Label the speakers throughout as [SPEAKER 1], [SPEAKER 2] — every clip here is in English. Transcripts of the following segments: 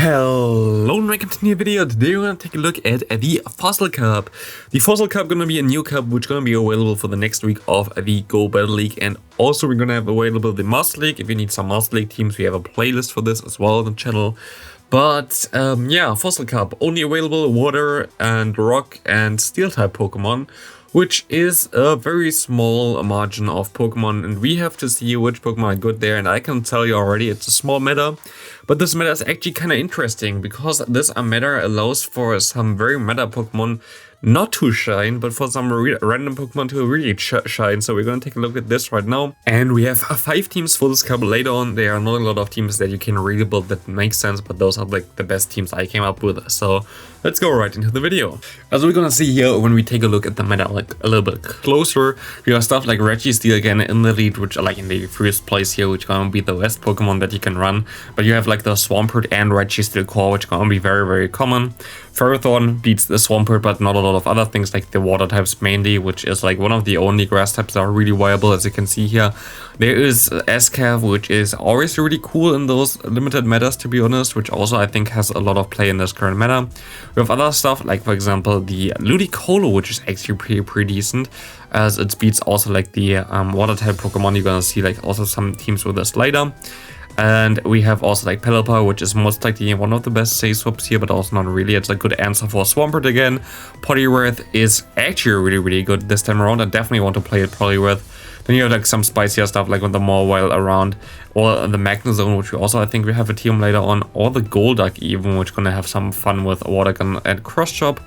[SPEAKER 1] Hello and welcome to a new video. Today we're going to take a look at the Fossil Cup. The Fossil Cup going to be a new cup which is going to be available for the next week of the Go Battle League, and also we're going to have available the Master League. If you need some Master League teams, we have a playlist for this as well on the channel. But yeah, Fossil Cup only available water and rock and steel type Pokemon, which is a very small margin of Pokemon, and we have to see which Pokemon are good there. And I can tell you already, it's a small meta, but this meta is actually kind of interesting because this meta allows for some very meta Pokemon not to shine, but for some random Pokemon to really shine. So we're going to take a look at this right now. And we have 5 teams for this cup later on. There are not a lot of teams that you can really build that makes sense, but those are like the best teams I came up with. So let's go right into the video. As we're going to see here, when we take a look at the meta like a little bit closer, we have stuff like Registeel again in the lead, which are like in the first place here, which going to be the best Pokemon that you can run. But you have like the Swampert and Registeel core, which going to be very, very common. Ferrothorn beats the Swampert, but not a lot of other things like the water types mainly, which is like one of the only grass types that are really viable, as you can see here. There is SCAV, which is always really cool in those limited metas, to be honest, which also I think has a lot of play in this current meta. We have other stuff like, for example, the Ludicolo, which is actually pretty decent, as it beats also like the water type Pokemon. You're gonna see like also some teams with this later. And we have also like Pelipper, which is most likely one of the best save swaps here, but also not really. It's a good answer for Swampert again. Poliwrath is actually really good this time around. I definitely want to play it Poliwrath. Then you have like some spicier stuff like with the Mawile around, or the Magnezone, which we also I think we have a team later on, or the Golduck even, which gonna have some fun with Water Gun and Cross Chop.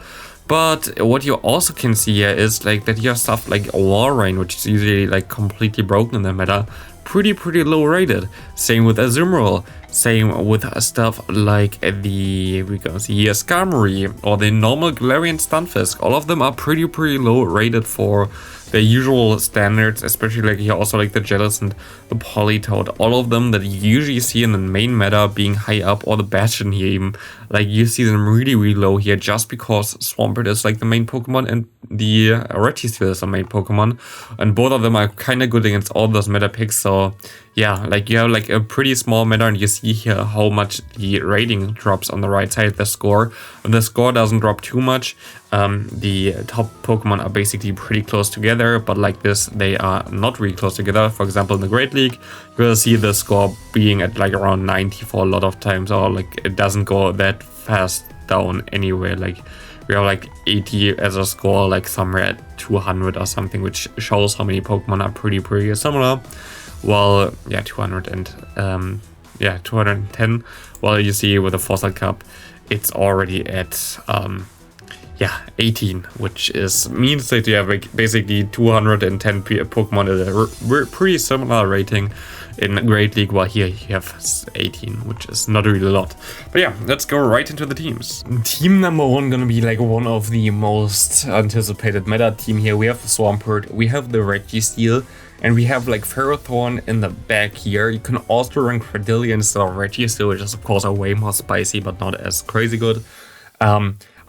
[SPEAKER 1] But what you also can see here is like that you have stuff like Walrein, which is usually like completely broken in the meta, pretty low rated. Same with Azumarill, same with stuff like we're gonna see here Skarmory or the normal Galarian Stunfisk. All of them are pretty low rated for the usual standards, especially like here also like the Jellicent, the Politoed, all of them that you usually see in the main meta being high up, or the Bastion here even, like you see them really low here just because Swampert is like the main Pokemon and the Registeel is the main Pokemon, and both of them are kind of good against all those meta picks. So yeah, like you have like a pretty small meta, and you see here how much the rating drops on the right side, the score. And the score doesn't drop too much. The top Pokemon are basically pretty close together, but like this, they are not really close together. For example, in the Great League, you'll see the score being at like around 90 for a lot of times, or like it doesn't go that fast down anywhere. Like we have like 80 as a score, like somewhere at 200 or something, which shows how many Pokemon are pretty similar. Well, yeah, 200 and 210. Well, you see with the Fossil Cup, it's already at 18, which means that you have like basically 210 Pokemon at a pretty similar rating in Great League, while here you have 18, which is not really a lot. But yeah, let's go right into the teams. Team number 1 gonna be like one of the most anticipated meta team here. We have Swampert, we have the Registeel, and we have like Ferrothorn in the back here. You can also run Credillion instead of Registeel, which is of course a way more spicy, but not as crazy good.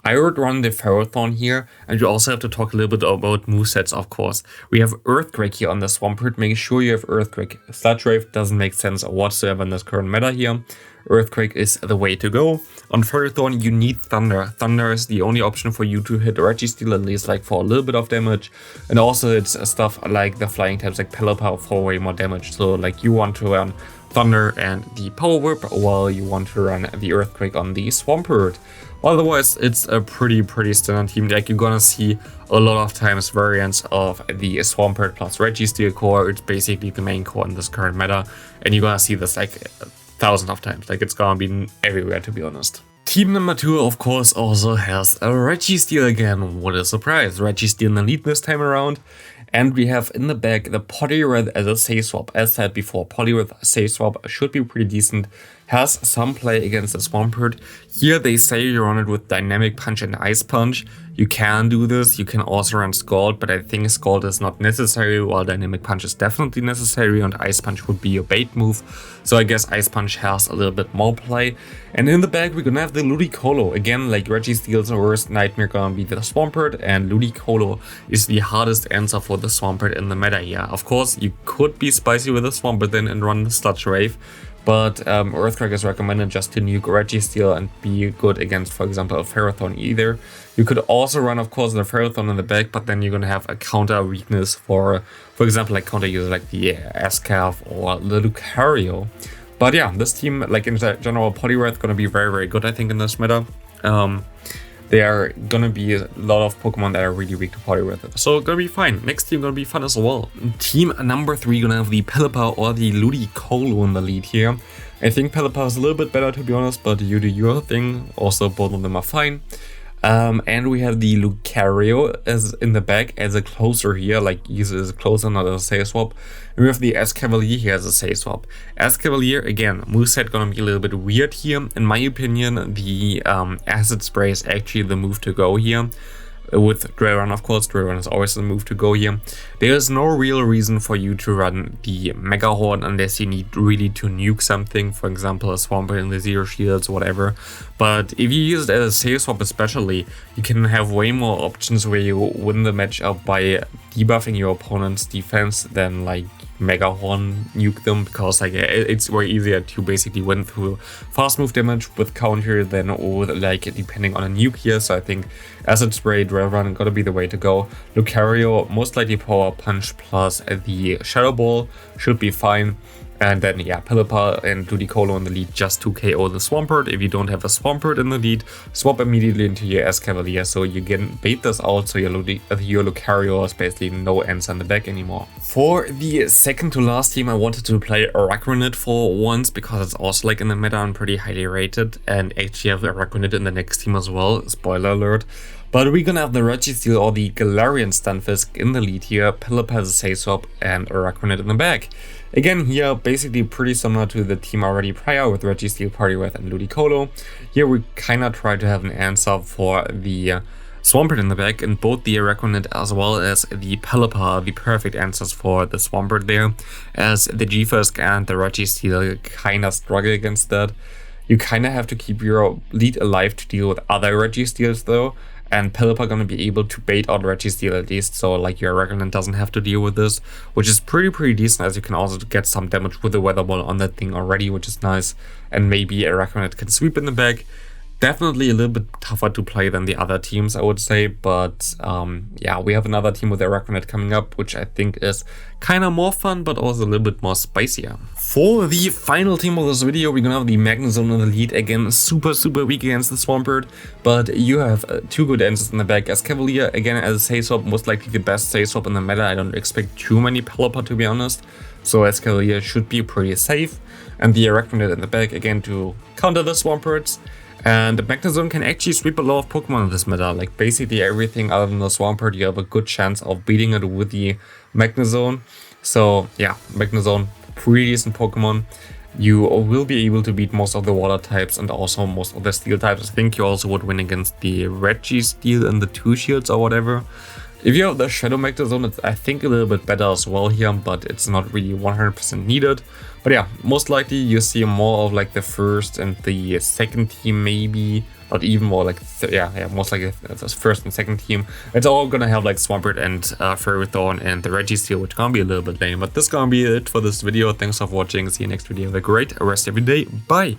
[SPEAKER 1] I would run the Ferrothorn here, and you also have to talk a little bit about movesets, of course. We have Earthquake here on the Swampert. Make sure you have Earthquake. Sludge Wave doesn't make sense whatsoever in this current meta here. Earthquake is the way to go. On Ferrothorn, you need Thunder. Thunder is the only option for you to hit Registeel, at least like for a little bit of damage. And also it's stuff like the flying types like Pelipper for way more damage. So like you want to run Thunder and the Power Whip, while you want to run the Earthquake on the Swampert. Otherwise, it's a pretty standard team. Like you're gonna see a lot of times variants of the Swampert plus Registeel core. It's basically the main core in this current meta, and you're gonna see this like thousands of times. Like it's gonna be everywhere, to be honest. Team number 2, of course, also has a Registeel again. What a surprise! Registeel in the lead this time around. And we have in the back the Poliwrath as a save swap. As said before, Poliwrath save swap should be pretty decent. Has some play against the Swampert. Here they say you run it with Dynamic Punch and Ice Punch. You can do this. You can also run Scald, but I think Scald is not necessary, while Dynamic Punch is definitely necessary, and Ice Punch would be your bait move. So I guess Ice Punch has a little bit more play. And in the back we're gonna have the Ludicolo. Again, like Registeel's worst nightmare gonna be the Swampert, and Ludicolo is the hardest answer for the Swampert in the meta here. Of course, you could be spicy with the Swampert then and run the Sludge Wave, but Earthquake is recommended just to nuke Registeel and be good against, for example, a Ferrothorn either. You could also run, of course, the Ferrothorn in the back, but then you're gonna have a counter weakness for example, like counter users like the Ascav or the Lucario. But yeah, this team, like in general, Poliwrath gonna be very, very good, I think, in this meta. There are gonna be a lot of Pokemon that are really weak to Poliwrath, so gonna be fine. Next team gonna be fun as well. Team number 3 gonna have the Pelipper or the Ludicolo in the lead here. I think Pelipper is a little bit better, to be honest, but you do your thing. Also, both of them are fine. And we have the Lucario as in the back as a closer here, like uses a closer, not as a save swap. And we have the Escavalier here as a save swap. Escavalier, again, moveset gonna be a little bit weird here. In my opinion, the Acid Spray is actually the move to go here. With Drayrun, of course, Drayrun is always the move to go here. There is no real reason for you to run the Mega Horn unless you need really to nuke something, for example, a Swampert in the Zero Shields, whatever. But if you use it as a save swap especially, you can have way more options where you win the matchup by debuffing your opponent's defense than like Mega Horn nuke them, because like it's way easier to basically win through fast move damage with counter than with like depending on a nuke here. So I think Acid Spray, Drayrun gotta be the way to go. Lucario, most likely Power Punch plus the Shadow Ball should be fine. And then, yeah, Pelipper and Ludicolo in the lead just to KO the Swampert. If you don't have a Swampert in the lead, swap immediately into your Escavalier, so you can bait this out, so your Lucario has basically no ends on the deck anymore. For the second to last team, I wanted to play Araquanid for once, because it's also like in the meta and pretty highly rated, and actually have Araquanid in the next team as well, spoiler alert. But we're gonna have the Registeel or the Galarian Stunfisk in the lead here, Pelipper as a save swap, and Araquanid in the back. Again, here, basically pretty similar to the team already prior with Registeel, Poliwrath, and Ludicolo. Here we kinda try to have an answer for the Swampert in the back, and both the Araquanid as well as the Pelipper are the perfect answers for the Swampert there, as the G-Fisk and the Registeel kinda struggle against that. You kinda have to keep your lead alive to deal with other Registeels though, and Pelipper gonna be able to bait out Registeel at least, so like your Araquanid doesn't have to deal with this, which is pretty decent, as you can also get some damage with the Weather Ball on that thing already, which is nice, and maybe Araquanid can sweep in the back. Definitely a little bit tougher to play than the other teams, I would say, but yeah, we have another team with Araquanid coming up, which I think is kind of more fun, but also a little bit more spicier. For the final team of this video, we're gonna have the Magnezone in the lead. Again, super weak against the Swampert, but you have two good answers in the back. Escavalier, again, as a save swap, most likely the best save swap in the meta. I don't expect too many Pelipper, to be honest, so Escavalier should be pretty safe. And the Araquanid in the back, again, to counter the Swamperts. And the Magnezone can actually sweep a lot of Pokemon in this meta, like basically everything other than the Swampert, you have a good chance of beating it with the Magnezone. So yeah, Magnezone, pretty decent Pokemon. You will be able to beat most of the water types and also most of the steel types. I think you also would win against the Registeel and the 2 shields or whatever. If you have the Shadow Magnezone, it's I think a little bit better as well here, but it's not really 100% needed. But yeah, most likely you see more of like the first and the second team, maybe, not even more like, yeah, most likely the first and second team. It's all gonna have like Swampert and Ferrothorn and the Registeel, which gonna be a little bit lame. But this gonna be it for this video. Thanks for watching. See you next video. Have a great rest of your day. Bye!